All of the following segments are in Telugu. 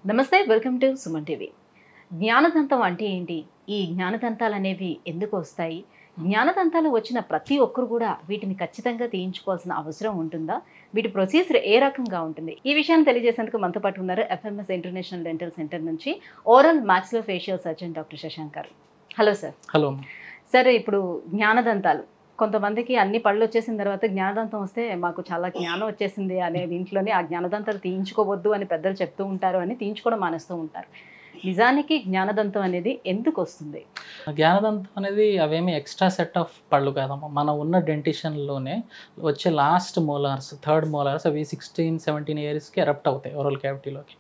నమస్తే, వెల్కమ్ టు సుమన్ టీవీ. జ్ఞానదంతం అంటే ఏంటి? ఈ జ్ఞానదంతాలు అనేవి ఎందుకు వస్తాయి? జ్ఞానదంతాలు వచ్చిన ప్రతి ఒక్కరు కూడా వీటిని ఖచ్చితంగా తీయించుకోవాల్సిన అవసరం ఉంటుందా? వీటి ప్రొసీజర్ ఏ రకంగా ఉంటుంది? ఈ విషయాన్ని తెలియజేసేందుకు మనతో పాటు ఉన్నారు ఎఫ్ఎంఎస్ ఇంటర్నేషనల్ డెంటల్ సెంటర్ నుంచి ఓరల్ మాక్సిలోఫేషియల్ సర్జన్ డాక్టర్ శశాంక్ గారు. Hello sir. హలో సార్, ఇప్పుడు జ్ఞానదంతాలు కొంతమందికి అన్ని పళ్ళు వచ్చేసిన తర్వాత జ్ఞానదంతం వస్తే మాకు చాలా జ్ఞానం వచ్చేసింది అనే దీంట్లోనే ఆ జ్ఞానదంతాలు తీయించుకోవద్దు అని పెద్దలు చెప్తూ ఉంటారు, అని తీయించుకోవడం మానేస్తూ ఉంటారు. నిజానికి జ్ఞానదంతం అనేది ఎందుకు వస్తుంది? జ్ఞానదంతం అనేది అవేమి ఎక్స్ట్రా సెట్ ఆఫ్ పళ్ళు కాదమ్మా. మనం ఉన్న డెంటిషన్లోనే వచ్చే లాస్ట్ మోలార్స్, థర్డ్ మోలార్స్, అవి 16-17 ఇయర్స్కి ఎరప్ట్ అవుతాయి ఓరల్ క్యావిటీలోకి.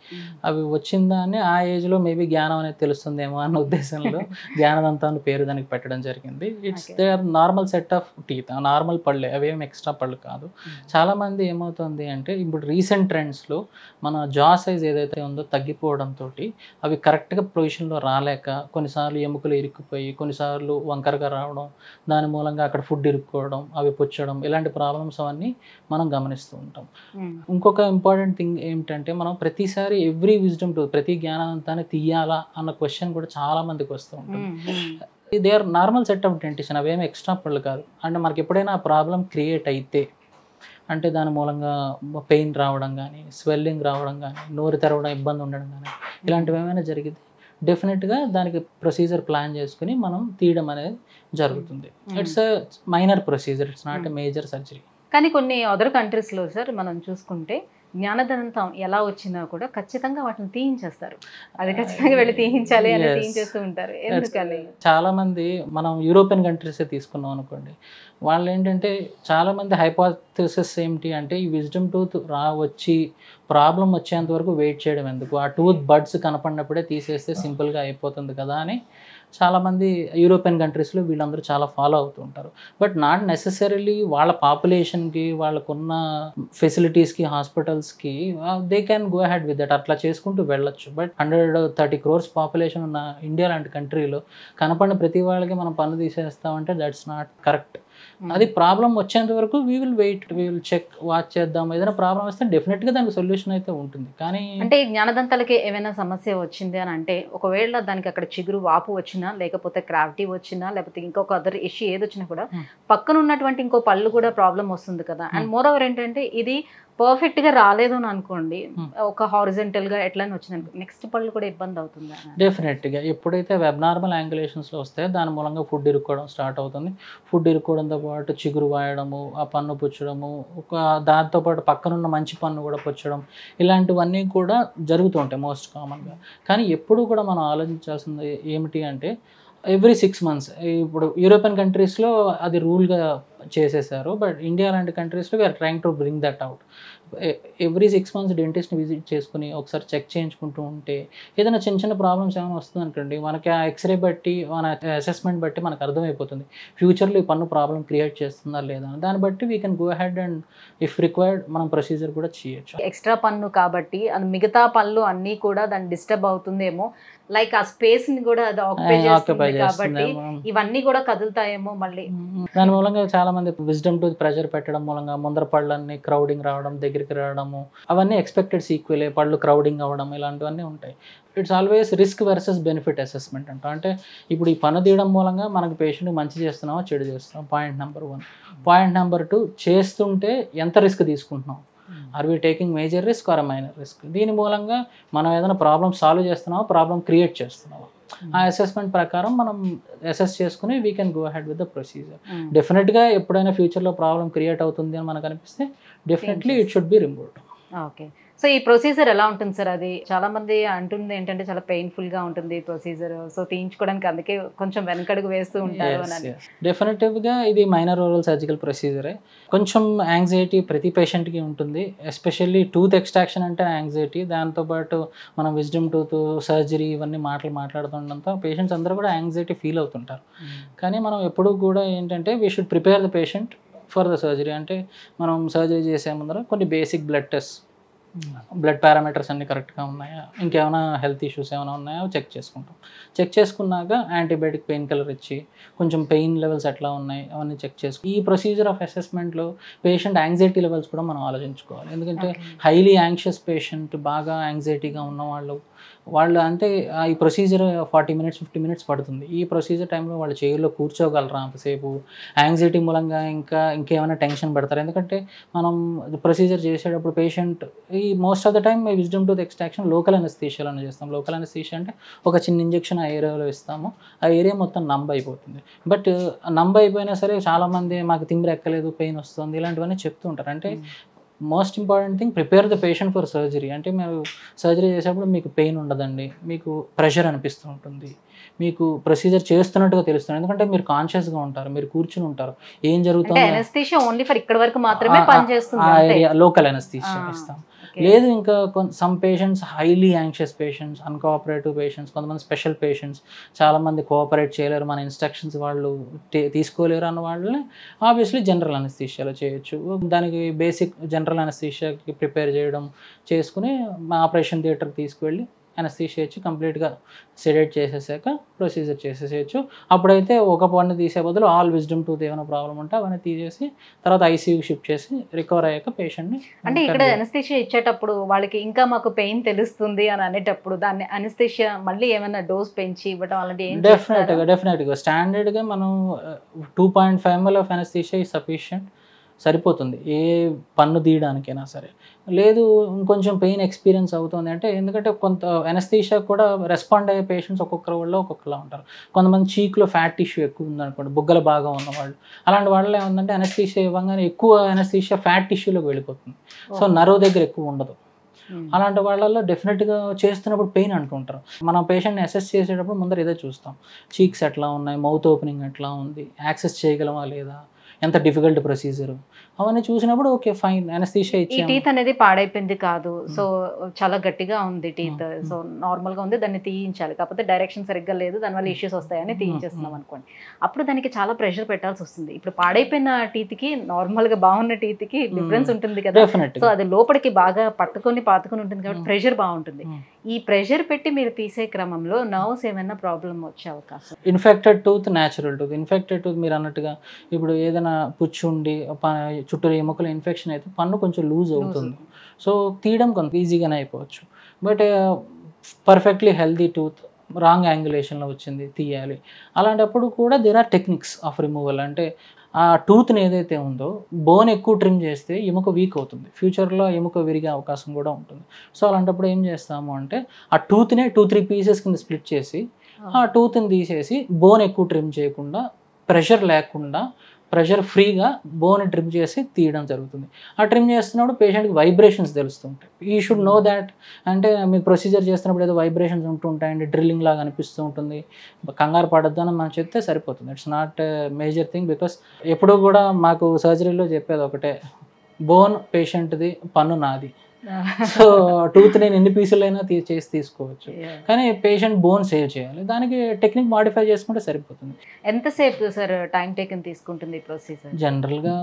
అవి వచ్చిందాన్ని ఆ ఏజ్లో మేబీ జ్ఞానం అనేది తెలుస్తుందేమో అన్న ఉద్దేశంలో జ్ఞానదంతాన్ని పేరు దానికి పెట్టడం జరిగింది. It's they are normal set of teeth, normal పళ్ళే, అవేమి ఎక్స్ట్రా పళ్ళు కాదు. చాలామంది ఏమవుతుంది అంటే ఇప్పుడు రీసెంట్ ట్రెండ్స్లో మన జా సైజ్ ఏదైతే ఉందో తగ్గిపోవడంతో అవి కరెక్ట్గా పొజిషన్లో రాలేక కొన్నిసార్లు ఎముకలు ఇరుక్కుపోయి, కొన్నిసార్లు వంకరగా రావడం, దాని మూలంగా అక్కడ ఫుడ్ ఇరుక్కోవడం, అవి పుచ్చడం, ఇలాంటి ప్రాబ్లమ్స్ అవన్నీ మనం గమనిస్తూ ఉంటాం. ఇంకొక ఇంపార్టెంట్ థింగ్ ఏమిటంటే మనం ప్రతిసారి ఎవ్రీ విజ్డమ్ టూత్, ప్రతి జ్ఞానదంతాన్ని తీయాలా అన్న క్వశ్చన్ కూడా చాలా మందికి వస్తూ ఉంటుంది. They are normal set of dentition, అవేమి ఎక్స్ట్రా పళ్ళు కాదు. అంటే మనకి ఎప్పుడైనా ఆ ప్రాబ్లం క్రియేట్ అయితే, అంటే దాని మూలంగా పెయిన్ రావడం కానీ, స్వెల్లింగ్ రావడం కానీ, నోరు తెరవడం ఇబ్బంది ఉండడం కానీ, ఇలాంటివి ఏమైనా జరిగితే డెఫినెట్గా దానికి ప్రొసీజర్ ప్లాన్ చేసుకుని మనం తీయడం అనేది జరుగుతుంది. It's a minor procedure, it's not a major surgery. కానీ కొన్ని అదర్ కంట్రీస్లో సార్ మనం చూసుకుంటే జ్ఞానదంతం ఎలా వచ్చినా కూడా ఖచ్చితంగా వాటిని తీయించేస్తారు. అది ఖచ్చితంగా వెళ్ళి తీయించాలి అని తీయించేస్తూ ఉంటారు. ఎందుకని? చాలామంది మనం యూరోపియన్ కంట్రీసే తీసుకున్నాం అనుకోండి, వాళ్ళు ఏంటంటే చాలామంది హైపోథెసిస్ ఏమిటి అంటే ఈ విజ్డమ్ టూత్ వచ్చి ప్రాబ్లం వచ్చేంత వరకు వెయిట్ చేయడం ఎందుకు, ఆ టూత్ బడ్స్ కనపడినప్పుడే తీసేస్తే సింపుల్గా అయిపోతుంది కదా అని చాలామంది యూరోపియన్ కంట్రీస్లో వీళ్ళందరూ చాలా ఫాలో అవుతూ ఉంటారు. బట్ నాట్ నెసెసరీలీ వాళ్ళ పాపులేషన్కి, వాళ్ళకున్న ఫెసిలిటీస్కి, హాస్పిటల్స్కి they can go ahead with that, అట్లా చేసుకుంటూ వెళ్ళొచ్చు. బట్ 130 crores పాపులేషన్ ఉన్న ఇండియా లాంటి కంట్రీలో కనపడిన ప్రతి వాళ్ళకి మనం పన్ను తీసేస్తామంటే దట్స్ నాట్ కరెక్ట్. అది ప్రాబ్లం వచ్చేంత వరకు we will wait, we will check, watch చేద్దాం. ఏదైనా ప్రాబ్లం వస్తే డెఫినెట్గా దానికి సొల్యూషన్ అయితే ఉంటుంది. కానీ అంటే జ్ఞానదంతాలకి ఏమైనా సమస్య వచ్చింది అని అంటే, ఒకవేళ దానికి అక్కడ చిగురు వాపు వచ్చినా, లేకపోతే క్రావిటీ వచ్చినా, లేకపోతే ఇంకొక అదర్ ఇష్యూ ఏది వచ్చినా కూడా పక్కన ఉన్నటువంటి ఇంకో పళ్ళు కూడా ప్రాబ్లం వస్తుంది కదా. అండ్ మోర్ ఓవర్ ఏంటంటే ఇది పర్ఫెక్ట్ గా రాలేదు అని అనుకోండి, ఒక హారిజెంటల్ గా ఎట్లయినా వచ్చింది, నెక్స్ట్ పళ్ళు కూడా ఇబ్బంది అవుతుంది. డెఫినెట్గా ఎప్పుడైతే వెబ్నార్మల్ యాంగులేషన్స్లో వస్తాయో దాని మూలంగా ఫుడ్ ఇరుక్కోవడం స్టార్ట్ అవుతుంది. ఫుడ్ ఇరుక్కోవడంతో పాటు చిగురు వాయడము, ఆ పన్ను పుచ్చడము, దాంతోపాటు పక్కనున్న మంచి పన్ను కూడా పుచ్చడం, ఇలాంటివన్నీ కూడా జరుగుతూ ఉంటాయి మోస్ట్ కామన్గా. కానీ ఎప్పుడు కూడా మనం ఆలోచించాల్సింది ఏమిటి అంటే ఎవ్రీ 6 months, ఇప్పుడు యూరోపియన్ కంట్రీస్లో అది రూల్గా చేసేసారు. బట్ ఇండియా లాంటి కంట్రీస్లో we are trying to bring that out. Every 6 months డెంటిస్ట్ని విజిట్ చేసుకుని ఒకసారి చెక్ చేయించుకుంటూ ఉంటే ఏదైనా చిన్న చిన్న ప్రాబ్లమ్స్ ఏమైనా వస్తుంది అనుకోండి, మనకి ఆ ఎక్స్రే బట్టి, మన అసెస్మెంట్ బట్టి మనకు అర్థమైపోతుంది ఫ్యూచర్లో ఈ పన్ను ప్రాబ్లం క్రియేట్ చేస్తుందా లేదా. దాన్ని బట్టి we can go head and if required మనం ప్రొసీజర్ కూడా చేయొచ్చు. ఎక్స్ట్రా పన్ను కాబట్టి అది మిగతా పళ్ళు అన్నీ కూడా దాన్ని డిస్టర్బ్ అవుతుందేమో, లైక్ ఆ స్పేస్ ని కూడా అది ఆక్యుపై కాబట్టి ఇవన్నీ కూడా కదులుతాయేమో మళ్ళీ. దాని మూలంగా చాలా మంది విజ్డమ్ టూత్ ప్రెషర్ పెట్టడం మూలంగా ముందర పళ్ళన్నీ క్రౌడింగ్ రావడం, దగ్గరికి రావడము, అవన్నీ ఎక్స్పెక్టెడ్ సీక్వెలే. పళ్ళు క్రౌడింగ్ అవ్వడం ఇలాంటివన్నీ ఉంటాయి. It's always risk versus benefit assessment అంట. అంటే ఇప్పుడు ఈ పన్ను తీయడం మూలంగా మనకి పేషెంట్కి మంచి చేస్తున్నామా, చెడు చేస్తున్నాం, పాయింట్ నెంబర్ 1. పాయింట్ నెంబర్ 2, చేస్తుంటే ఎంత రిస్క్ తీసుకుంటున్నాం, are we taking major risk or minor risk. దీని మూలంగా మనం ఏదైనా ప్రాబ్లం సాల్వ్ చేస్తున్నామా, ప్రాబ్లం క్రియేట్ చేస్తున్నామా, ఆ అసెస్మెంట్ ప్రకారం మనం అసెస్ చేసుకుని we can go ahead with the procedure. డెఫినెట్గా ఎప్పుడైనా ఫ్యూచర్లో ప్రాబ్లం క్రియేట్ అవుతుంది అని మనకు అనిపిస్తే definitely it should be removed. Okay. So ఈ ప్రొసీజర్ ఎలా ఉంటుంది సార్? అది చాలా మంది అంటుంది ఏంటంటే చాలా పెయిన్ఫుల్ గా ఉంటుంది ప్రొసీజర్, సో తీయించుకోవడానికి అందుకే కొంచెం వెనకడుగు వేస్తూ ఉంటారు అని. డెఫినెటివ్గా ఇది మైనర్ ఓరల్ సర్జికల్ ప్రొసీజరే. కొంచెం యాంగ్జైటీ ప్రతి పేషెంట్కి ఉంటుంది, ఎస్పెషల్లీ టూత్ ఎక్స్ట్రాక్షన్ అంటే యాంగ్జైటీ. దాంతోపాటు మనం విజ్డమ్ టూత్ సర్జరీ ఇవన్నీ మాట్లాడుతుండడంతో పేషెంట్స్ అందరూ కూడా యాంగ్జైటీ ఫీల్ అవుతుంటారు. కానీ మనం ఎప్పుడూ కూడా ఏంటంటే we should prepare the patient for the surgery. అంటే మనం సర్జరీ చేసే ముందర కొన్ని basic blood test blood parameters అన్నీ కరెక్ట్గా ఉన్నాయా, ఇంకేమైనా హెల్త్ ఇష్యూస్ ఏమైనా ఉన్నాయా చెక్ చేసుకుంటాం. చెక్ చేసుకున్నాక యాంటీబయాటిక్ పెయిన్ కిల్లర్ ఇచ్చి కొంచెం పెయిన్ లెవెల్స్ ఎట్లా ఉన్నాయి అవన్నీ చెక్ చేసుకుని ఈ ప్రొసీజర్ ఆఫ్ అసెస్మెంట్లో పేషెంట్ యాంగ్జైటీ లెవెల్స్ కూడా మనం ఆలోచించుకోవాలి. ఎందుకంటే హైలీ యాంగ్షియస్ పేషెంట్, బాగా యాంగ్జైటీగా ఉన్న వాళ్ళు అంటే ఈ ప్రొసీజర్ 40 minutes 50 minutes పడుతుంది. ఈ ప్రొసీజర్ టైంలో వాళ్ళు చైర్లో కూర్చోగలరా అంతసేపు, యాంగ్జైటీ మూలంగా ఇంకేమైనా టెన్షన్ పడతారు. ఎందుకంటే మనం ప్రొసీజర్ చేసేటప్పుడు పేషెంట్ ఈ most of the time wisdom tooth extraction local అనస్థీషియాలో చేస్తాం. లోకల్ అనస్థీషియా అంటే ఒక చిన్న ఇంజెక్షన్ ఆ ఏరియాలో ఇస్తాము, ఆ ఏరియా మొత్తం నంబ్ అయిపోతుంది. బట్ నంబ్ అయిపోయినా సరే చాలామంది మాకు తిమ్మిరి ఎక్కలేదు, పెయిన్ వస్తుంది, ఇలాంటివన్నీ చెప్తూ ఉంటారు. అంటే most important thing prepare the patient for surgery. అంటే మీరు సర్జరీ చేసేటప్పుడు మీకు పెయిన్ ఉండదండి, మీకు ప్రెషర్ అనిపిస్తూ ఉంటుంది, మీకు ప్రొసీజర్ చేస్తున్నట్టుగా తెలుస్తుంది. ఎందుకంటే మీరు కాన్షియస్గా ఉంటారు, మీరు కూర్చుని ఉంటారు, ఏం జరుగుతుంది అనస్థీషియా ఓన్లీ ఫర్ ఇక్కడ వరకు మాత్రమే పనిచేస్తుంది, ఆ ఏరియా లోకల్ అనస్థీషియా ఇస్తాం. లేదు ఇంకా some patients highly anxious patients, uncooperative patients, కొంతమంది స్పెషల్ పేషెంట్స్, చాలామంది కోఆపరేట్ చేయలేరు, మన ఇన్స్ట్రక్షన్స్ వాళ్ళు తీసుకోలేరు అన్న వాళ్ళని ఆబ్వియస్లీ జనరల్ అనస్థీషియాలో చేయొచ్చు. దానికి బేసిక్ జనరల్ అనస్థీషియాకి ప్రిపేర్ చేయడం చేసుకుని మా ఆపరేషన్ థియేటర్కి తీసుకువెళ్ళి అనస్థీషియా ఇచ్చి కంప్లీట్గా సెడేట్ చేసేసాక ప్రొసీజర్ చేసేసేయచ్చు. అప్పుడైతే ఒక పన్ను తీసే బదులు ఆల్ విజ్డమ్ టూత్ ఏమైనా ప్రాబ్లం ఉంటే అవన్నీ తీసేసి తర్వాత ఐసీయూకి షిఫ్ట్ చేసి రికవర్ అయ్యాక పేషెంట్ని. అంటే ఇక్కడ అనస్థీషియా ఇచ్చేటప్పుడు వాళ్ళకి ఇంకా మాకు పెయిన్ తెలుస్తుంది అని అనేటప్పుడు దాన్ని అనస్థీషియా మళ్ళీ ఏమైనా డోస్ పెంచి ఇవ్వడం అలాంటి ఏం? డెఫినెట్గా స్టాండర్డ్గా మనం 2.5 ml of anaesthesia is sufficient, సరిపోతుంది ఏ పన్ను తీయడానికైనా సరే. లేదు ఇంకొంచెం పెయిన్ ఎక్స్పీరియన్స్ అవుతుంది అంటే, ఎందుకంటే కొంత అనస్థీషియా కూడా రెస్పాండ్ అయ్యే పేషెంట్స్ ఒక్కొక్కరు వాళ్ళు ఒక్కొక్కలా ఉంటారు. కొంతమంది చీక్లో ఫ్యాట్ టిష్యూ ఎక్కువ ఉందనుకోండి, బుగ్గల బాగా ఉన్నవాళ్ళు, అలాంటి వాళ్ళు ఏముందంటే అనస్థీషియా ఇవ్వగానే ఎక్కువ అనస్థీషియా ఫ్యాట్ టిష్యూలోకి వెళ్ళిపోతుంది, సో నర్వ్ దగ్గర ఎక్కువ ఉండదు. అలాంటి వాళ్ళల్లో డెఫినెట్గా చేస్తున్నప్పుడు పెయిన్ అంటుంటారు. మనం పేషెంట్ని అసెస్ చేసేటప్పుడు ముందర ఇదే చూస్తాం, చీక్స్ ఎట్లా ఉన్నాయి, మౌత్ ఓపెనింగ్ ఎట్లా ఉంది, యాక్సెస్ చేయగలమా లేదా, ఎంత డిఫికల్ట్ ప్రొసీజర్, అవన్నీ చూసినప్పుడు ఓకే ఫైన్ అనస్థీషియా ఇచ్చి. ఈ టీత్ అనేది పాడైపోయింది కాదు, సో చాలా గట్టిగా ఉంది టీత్, సో నార్మల్గా ఉంది, దాన్ని తీయించాలి, కాకపోతే డైరెక్షన్ సరిగ్గా లేదు, దానివల్ల ఇష్యూస్ వస్తాయని తీయించేస్తున్నాం అనుకోండి, అప్పుడు దానికి చాలా ప్రెషర్ పెట్టాల్సి వస్తుంది. ఇప్పుడు పాడైపోయిన టీత్కి నార్మల్గా బాగున్న టీత్కి డిఫరెన్స్ ఉంటుంది కదా, సో అది లోపలికి బాగా పాతుకొని ఉంటుంది కాబట్టి ప్రెషర్ బాగుంటుంది. ఈ ప్రెషర్ పెట్టి మీరు తీసే క్రమంలో నర్వ్స్ ఏమైనా ప్రాబ్లం వచ్చే అవకాశం? Infected tooth, natural tooth. Infected tooth మీరు అన్నట్టుగా ఇప్పుడు ఏదైనా పుచ్చుండి చుట్టూ ఎముకల ఇన్ఫెక్షన్ అయితే పన్ను కొంచెం లూజ్ అవుతుంది, సో తీయడం కొంత ఈజీగానే అయిపోవచ్చు. But perfectly healthy tooth wrong యాంగులేషన్లో వచ్చింది, తీయాలి. అలాంటప్పుడు కూడా there are techniques of removal. అంటే ఆ టూత్ని ఏదైతే ఉందో బోన్ ఎక్కువ ట్రిమ్ చేస్తే ఎముక వీక్ అవుతుంది, ఫ్యూచర్లో ఎముక విరిగే అవకాశం కూడా ఉంటుంది. సో అలాంటప్పుడు ఏం చేస్తాము అంటే ఆ టూత్నే 2-3 పీసెస్ కింద స్ప్లిట్ చేసి ఆ టూత్ని తీసేసి బోన్ ఎక్కువ ట్రిమ్ చేయకుండా, ప్రెషర్ లేకుండా, ప్రెషర్ ఫ్రీగా బోన్ ట్రిమ్ చేసి తీయడం జరుగుతుంది. ఆ ట్రిమ్ చేస్తున్నప్పుడు పేషెంట్కి వైబ్రేషన్స్ తెలుస్తుంటాయి. You should know that. అంటే మీకు ప్రొసీజర్ చేస్తున్నప్పుడు ఏదో వైబ్రేషన్స్ ఉంటుంటాయండి, డ్రిల్లింగ్ లాగా అనిపిస్తూ ఉంటుంది, కంగారు పడద్దు అని మనం చెప్తే సరిపోతుంది. It's not major thing. Because ఎప్పుడూ కూడా మాకు సర్జరీలో చెప్పేది ఒకటే, బోన్ పేషెంట్ది, పన్ను నాది. సో టూత్ నేను ఎన్ని పీసులైనా చేసి తీసుకోవచ్చు, కానీ పేషెంట్ బోన్ సేవ్ చేయాలి, దానికి టెక్నిక్ మాడిఫై చేసుకుంటే సరిపోతుంది. ఎంతసేపు సార్ టైం టేకన్ తీసుకుంటుంది ఈ ప్రొసీజర్? జనరల్గా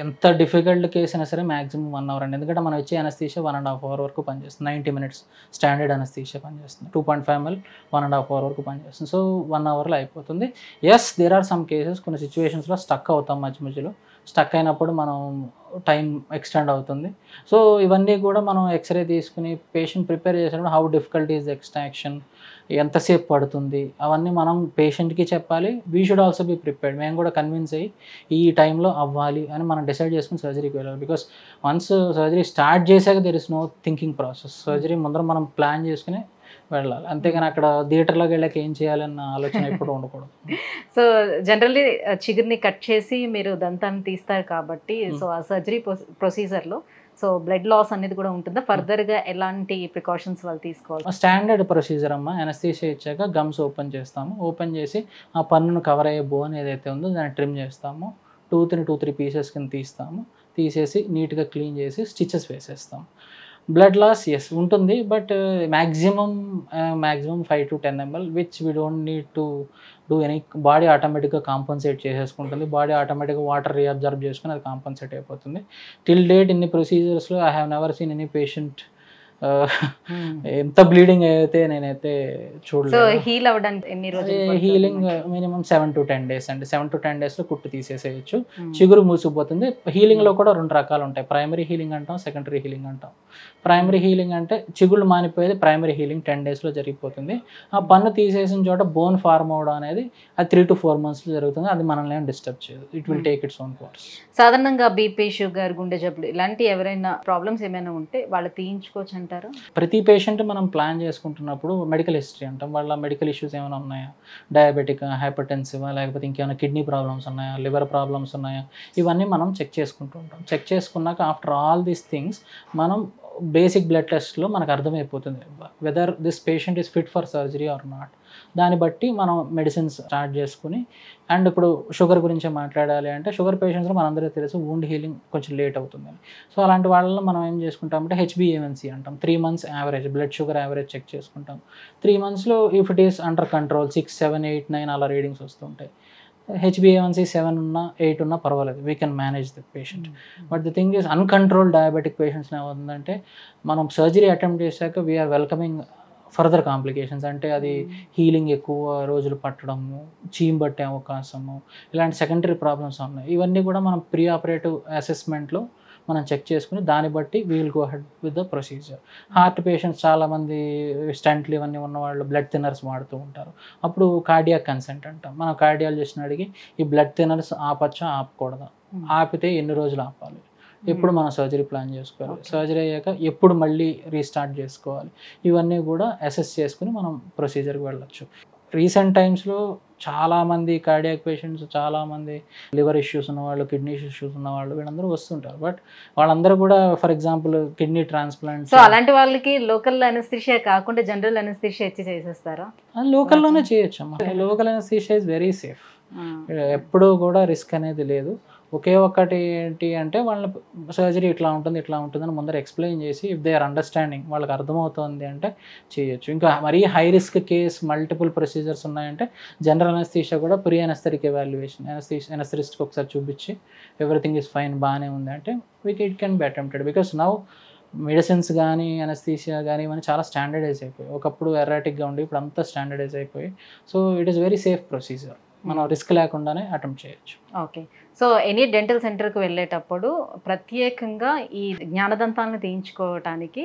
ఎంత డిఫికల్ట్ కేసు అయినా సరే మ్యాక్సిమం 1 hour అండి. ఎందుకంటే మనం వచ్చే అనస్థీషియా 1.5 hour వరకు పనిచేస్తుంది. 90 minutes స్టాండర్డ్ అనస్థీషియా పనిచేస్తుంది. 2.5 ml 1.5 hour వరకు పనిచేస్తుంది. సో 1 hourలో అయిపోతుంది. Yes, there are some cases, కొన్ని సిచ్యువేషన్స్లో స్టక్ అవుతాం, మధ్యలో స్టక్ అయినప్పుడు మనం టైం ఎక్స్టెండ్ అవుతుంది. సో ఇవన్నీ కూడా మనం ఎక్స్రే తీసుకుని పేషెంట్ ప్రిపేర్ చేసేటప్పుడు హౌ డిఫికల్ట్ ఈజ్ ఎక్స్ట్రాక్షన్, ఎంతసేపు పడుతుంది, అవన్నీ మనం పేషెంట్కి చెప్పాలి. We should also be prepared. మేము కూడా కన్విన్స్ అయ్యి ఈ టైంలో అవ్వాలి అని మనం డిసైడ్ చేసుకుని సర్జరీకి వెళ్ళాలి. బికాస్ వన్స్ సర్జరీ స్టార్ట్ చేశాక there is no thinking process. Surgery ముందర మనం ప్లాన్ చేసుకుని వెళ్ళాలి, అంతేగాని అక్కడ థియేటర్లోకి వెళ్ళాక ఏం చేయాలన్న ఆలోచన ఎప్పుడు ఉండకూడదు. సో జనరల్లీ చిగురిని కట్ చేసి మీరు దంతాన్ని తీస్తారు కాబట్టి, సో ఆ సర్జరీ ప్రొసీజర్లో సో బ్లడ్ లాస్ అనేది కూడా ఉంటుందా? ఫర్దర్గా ఎలాంటి ప్రికాషన్స్ వాళ్ళు తీసుకోవాలి? స్టాండర్డ్ ప్రొసీజర్ అమ్మ, అనస్థీషియా ఇచ్చాక గమ్స్ ఓపెన్ చేస్తాము. ఓపెన్ చేసి ఆ పన్నును కవర్ అయ్యే బోన్ ఏదైతే ఉందో దాన్ని ట్రిమ్ చేస్తాము. టూత్ని 2-3 పీసెస్ కింద తీస్తాము. తీసేసి నీట్గా క్లీన్ చేసి స్టిచెస్ వేసేస్తాము. బ్లడ్ లాస్ ఎస్ ఉంటుంది, but maximum 5 to 10 ml, which we don't need to do any. Body ఆటోమేటిక్గా కాంపన్సేట్ చేసేసుకుంటుంది, బాడీ ఆటోమేటిక్గా వాటర్ రీఅబ్జర్వ్ చేసుకుని అది కాంపన్సేట్ అయిపోతుంది. టిల్ డేట్ ఇన్ని ప్రొసీజర్స్లో I have never seen any patient ఎంత బ్లీడింగ్ అయితే నేనైతే సో చూడలేదు. హీల్ అవ్వడానికి ఎన్ని రోజులు హీలింగ్ మినిమం 7 to 10 days అండి. 7 to 10 daysలో కుట్టు తీసేసేయచ్చు, చిగురు మూసిపోతుంది. హీలింగ్లో కూడా 2 రకాలు ఉంటాయి, ప్రైమరీ హీలింగ్ అంటాం, సెకండరీ హీలింగ్ అంటాం. ప్రైమరీ హీలింగ్ అంటే చిగుళ్ళు మానిపోయేది ప్రైమరీ హీలింగ్ 10 daysలో జరిగిపోతుంది. ఆ పన్ను తీసేసిన చోట బోన్ ఫార్మ్ అవడం అనేది అది 3 to 4 monthsలో జరుగుతుంది. అది మనల్ని ఏం డిస్టర్బ్ చేయదు, it will take its own course. సాధారణంగా బీపీ, షుగర్, గుండె జబ్బులు ఇలాంటి ఎవరైనా ప్రాబ్లమ్స్ ఏమైనా ఉంటే వాళ్ళు తీయించుకోవచ్చు అంటారు? ప్రతి పేషెంట్ మనం ప్లాన్ చేసుకుంటున్నప్పుడు మెడికల్ హిస్టరీ అంటాం, వాళ్ళ మెడికల్ ఇష్యూస్ ఏమైనా ఉన్నాయా, డయాబెటిక్, హైపర్టెన్సివా, లేకపోతే ఇంకేమైనా కిడ్నీ ప్రాబ్లమ్స్ ఉన్నాయా, లివర్ ప్రాబ్లమ్స్ ఉన్నాయా, ఇవన్నీ మనం చెక్ చేసుకుంటూ ఉంటాం. చెక్ చేసుకున్నాక ఆఫ్టర్ ఆల్ దీస్ థింగ్స్ మనం బేసిక్ బ్లడ్ టెస్ట్లో మనకు అర్థమైపోతుంది whether this patient is fit for surgery or not. దాన్ని బట్టి మనం మెడిసిన్స్ స్టార్ట్ చేసుకుని, అండ్ ఇప్పుడు షుగర్ గురించి మాట్లాడాలి అంటే షుగర్ పేషెంట్స్లో మనందరికీ తెలుసు వూండ్ హీలింగ్ కొంచెం లేట్ అవుతుందని. సో అలాంటి వాళ్ళలో మనం ఏం చేసుకుంటామంటే HbA1c అంటాం, 3 months average blood sugar average check చేసుకుంటాం. 3 monthsలో if it is under control 6, 7, 8, 9 అలా రీడింగ్స్ వస్తుంటాయి. HbA1c 7 ఉన్నా 8 ఉన్నా పర్వాలేదు, we can manage the patient. But the thing is uncontrolled diabetic patients ఏమవుతుందంటే మనం సర్జరీ అటెంప్ట్ చేశాక వీఆర్ వెల్కమింగ్ ఫర్దర్ కాంప్లికేషన్స్. అంటే అది హీలింగ్ ఎక్కువ రోజులు పట్టడము, చీమ్ పట్టే అవకాశము, ఇలాంటి సెకండరీ ప్రాబ్లమ్స్ ఉన్నాయి. ఇవన్నీ కూడా మనం ప్రీ ఆపరేటివ్ అసెస్మెంట్లో మనం చెక్ చేసుకుని దాన్ని బట్టి we will go head with the procedure. Heart patients చాలామంది స్టంట్లు ఇవన్నీ ఉన్నవాళ్ళు బ్లడ్ థిన్నర్స్ వాడుతూ ఉంటారు. అప్పుడు కార్డియాక్ కన్సెంట్ అంటాం. మనం కార్డియాలజిస్ట్ని అడిగి ఈ బ్లడ్ థిన్నర్స్ ఆపచ్చా ఆపకూడదా, ఆపితే ఎన్ని రోజులు ఆపాలి, ఎప్పుడు మనం సర్జరీ ప్లాన్ చేసుకోవాలి, సర్జరీ అయ్యాక ఎప్పుడు మళ్ళీ రీస్టార్ట్ చేసుకోవాలి, ఇవన్నీ కూడా అసెస్ చేసుకుని మనం ప్రొసీజర్కి వెళ్ళచ్చు. రీసెంట్ టైమ్స్లో చాలామంది కార్డియాక్ పేషెంట్స్, చాలామంది లివర్ ఇష్యూస్ ఉన్నవాళ్ళు, కిడ్నీ ఇష్యూస్ ఉన్నవాళ్ళు వీళ్ళందరూ వస్తుంటారు. బట్ వాళ్ళందరూ కూడా for example kidney transplant, so అలాంటి వాళ్ళకి లోకల్ అనస్థీషియా కాకుండా జనరల్ అనస్థీషియా ఇచ్చి చేసేస్తారా? లోకల్లోనే చేయొచ్చు అమ్మా. Local anaesthesia is very safe, ఎప్పుడూ కూడా రిస్క్ అనేది లేదు. ఒకే ఒక్కటి ఏంటి అంటే వాళ్ళ సర్జరీ ఇట్లా ఉంటుంది ఇట్లా ఉంటుందని ముందర ఎక్స్ప్లెయిన్ చేసి ఇఫ్ దే ఆర్ అండర్స్టాండింగ్, వాళ్ళకి అర్థమవుతుంది అంటే చేయొచ్చు. ఇంకా మరీ high risk case multiple procedures ఉన్నాయంటే జనరల్ అనస్థీషియా కూడా ప్రీ అనస్థెటిక్ ఎవాల్యుయేషన్, అనస్థిస్ట్కి ఒకసారి చూపించి ఎవ్రీథింగ్ ఈజ్ ఫైన్, బాగానే ఉంది అంటే it can be attempted. Because now medicines కానీ అనస్థీషియా కానీ ఇవన్నీ చాలా స్టాండర్డైజ్ అయిపోయి, ఒకప్పుడు ఎర్రాటిక్గా ఉండి ఇప్పుడు అంతా స్టాండర్డైజ్ అయిపోయి. So it is very safe procedure, మనం రిస్క్ లేకుండానే అటెంప్ట్ చేయొచ్చు. ఓకే. సో ఎనీ డెంటల్ సెంటర్కి వెళ్ళేటప్పుడు ప్రత్యేకంగా ఈ జ్ఞానదంతాలను తీయించుకోవటానికి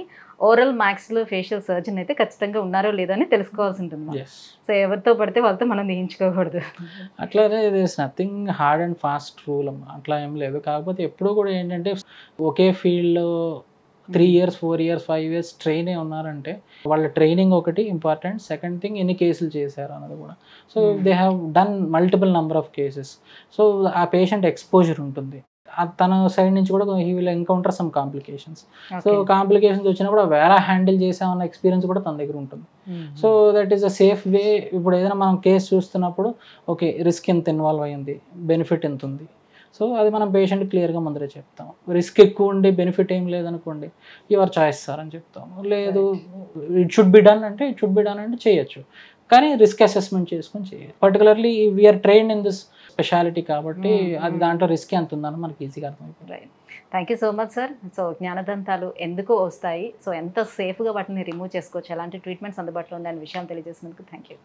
ఓరల్ మ్యాక్సిలో ఫేషియల్ సర్జన్ అయితే ఖచ్చితంగా ఉన్నారో లేదో అని తెలుసుకోవాల్సి ఉంటుంది. సో ఎవరితో పడితే వాళ్ళతో మనం తీయించుకోకూడదు. అట్లానే ఇది is nothing hard and fast rule అమ్మా, అట్లా ఏం లేదు. కాకపోతే ఎప్పుడు కూడా ఏంటంటే ఒకే ఫీల్డ్లో 3 years, 4 years, 5 years ట్రైన్ అయి ఉన్నారంటే వాళ్ళ ట్రైనింగ్ ఒకటి ఇంపార్టెంట్. సెకండ్ థింగ్ ఎన్ని కేసులు చేశారు అన్నది కూడా. So they have done multiple number of cases. So ఆ పేషెంట్ ఎక్స్పోజర్ ఉంటుంది, తన సైడ్ నుంచి కూడా he will encounter some complications. So complications వచ్చినప్పుడు వేళ హ్యాండిల్ చేసామన్న ఎక్స్పీరియన్స్ కూడా తన దగ్గర ఉంటుంది. So that is a safe వే. ఇప్పుడు ఏదైనా మనం కేసు చూస్తున్నప్పుడు ఓకే రిస్క్ ఎంత ఇన్వాల్వ్ అయ్యింది, బెనిఫిట్ ఎంత ఉంది, సో అది మనం పేషెంట్ క్లియర్గా ముందరే చెప్తాం. రిస్క్ ఎక్కువ ఉండి బెనిఫిట్ ఏం లేదనుకోండి యువర్ చాయిస్ సార్ అని చెప్తాము. లేదు ఇట్ షుడ్ బి డన్ అంటే ఇట్ షుడ్ బి డన్ అంటే చేయొచ్చు, కానీ రిస్క్ అసెస్మెంట్ చేసుకొని చేయాలి. Particularly we are trained in this speciality కాబట్టి అది దాంట్లో రిస్క్ ఎంత ఉందని మనకి ఈజీగా అర్థమైపోతుంది. Right, thank you so much sir. So జ్ఞానదంతాలు ఎందుకు వస్తాయి, సో ఎంత సేఫ్గా వాటిని రిమూవ్ చేసుకోవచ్చు, ఎలాంటి ట్రీట్మెంట్స్ అందుబాటులో ఉంది అనే విషయం తెలియజేసినందుకు థ్యాంక్ యూ.